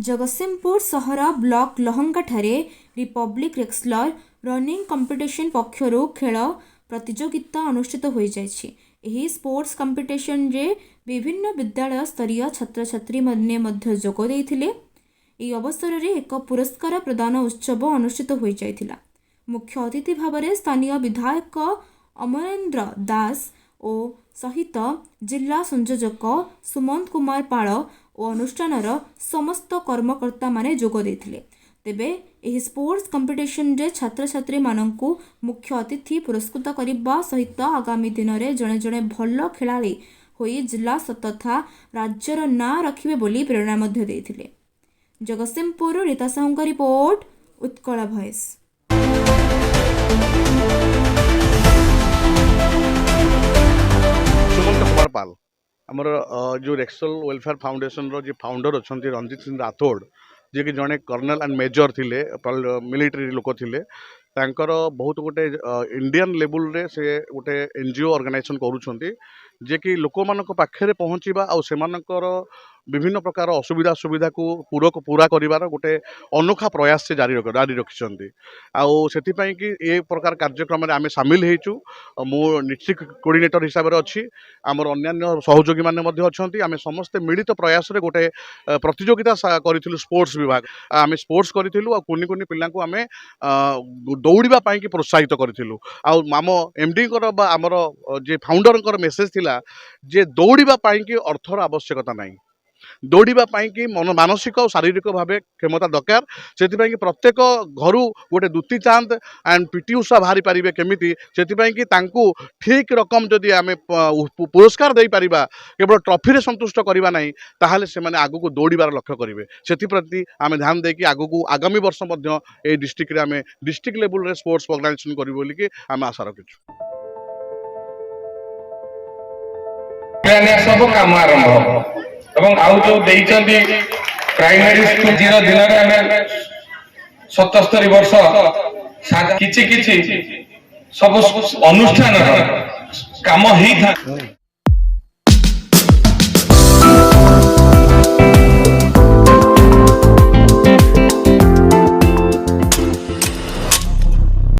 जगतसिंहपुर सहर ब्लॉक लहंगा ठारे रिपब्लिक रेसलर रनिंग कंपिटिशन पक्षरु खेल प्रतियोगिता अनुष्ठित हो जाइछि। एही स्पोर्ट्स कंपिटिशन रे विभिन्न विद्यालय स्तरीय छात्र छात्री माने मध्य जोग देइथिले। एही अवसर रे एक पुरस्कार प्रदान उत्सव अनुष्ठित हो जाइथिला। मुख्य अतिथि भाव में स्थानीय विधायक अमरेंद्र दास और सहित जिला संयोजक सुमंत कुमार पाल और अनुष्ठानर समस्त कर्मकर्ता माने जोग देथिले। तेबे एही स्पोर्ट्स कंपिटिशन रे छात्र छात्री मानंकु मुख्य अतिथि पुरस्कृत करने सहित आगामी दिन में जड़े जड़े भल खेलाड़ी होई जिला तथा राज्यर ना रखिबे बोली प्रेरणा मध्य देथिले। जगतसिंहपुर रीता साहू का रिपोर्ट, उत्कल भॉइस। सुमंत कुमार पाल आमर जो रेक्सल वेलफेयर फाउंडेशन रो जो फाउंडर अच्छा रंजित सिंह राठौड़ जी कि जड़े कर्नल एंड मेजर थिले मिलिट्री लोक थिले। तांकर बहुत गोटे इंडियन लेवल रे से गोटे एनजीओ ऑर्गेनाइजेशन करूछंती जे कि लोक मानक पाखरे पहुँचीबा आ सेमानकर विभिन्न प्रकार असुविधा सुविधा को पूरा करिवार गोटे अनोखा प्रयास से जारी रखिछंती। आउ सेथिपई कि ए प्रकार कार्यक्रम आम सामिल होइछु। मो डिस्ट्रिक्ट कोऑर्डिनेटर हिसाब से अच्छी आमर अन्यान्य सहयोगी माने मध्य अछंती। आम समस्ते मिलित प्रयास रे गोटे प्रतियोगिता करिथिलु स्पोर्ट्स विभाग। आम स्पोर्ट्स करिथिलु आ कुनी कुनी पिल्ला को आम दौड़िबा पई कि प्रोत्साहित करिथिलु। आ आम एमडी कर बा आमर जे फाउंडर मेसेज थिला जे दौड़िबा पई कि अर्थर आवश्यकता नाही, दौड़िबा पई कि मानसिक और शारीरिक भाव क्षमता दरकार। से प्रत्येक घर गोटे दुती चांद एंड पीटी उषा बाहरी पारे केमिति से ठीक रकम जदि आम पुरस्कार दे पारिबा, केवल ट्रॉफी रे संतुष्ट करवा नहीं ताहले से माने आगु को दौड़िबार लक्ष्य करेंगे। से आम ध्यान देकी आगु को आगामी वर्ष ए डिस्ट्रिक्ट रे आम डिस्ट्रिक्ट लेवल रे स्पोर्ट्स ऑर्गेनाइजेशन करिबो बोली कि आम आशा रखिछु। सब काम आरंभ এবং ଆଉ जो ଦେଇଛନ୍ତି प्राइमरी स्कूल जीरो दिन में 77 वर्ष किछि किछि सब अनुष्ठान काम ही था।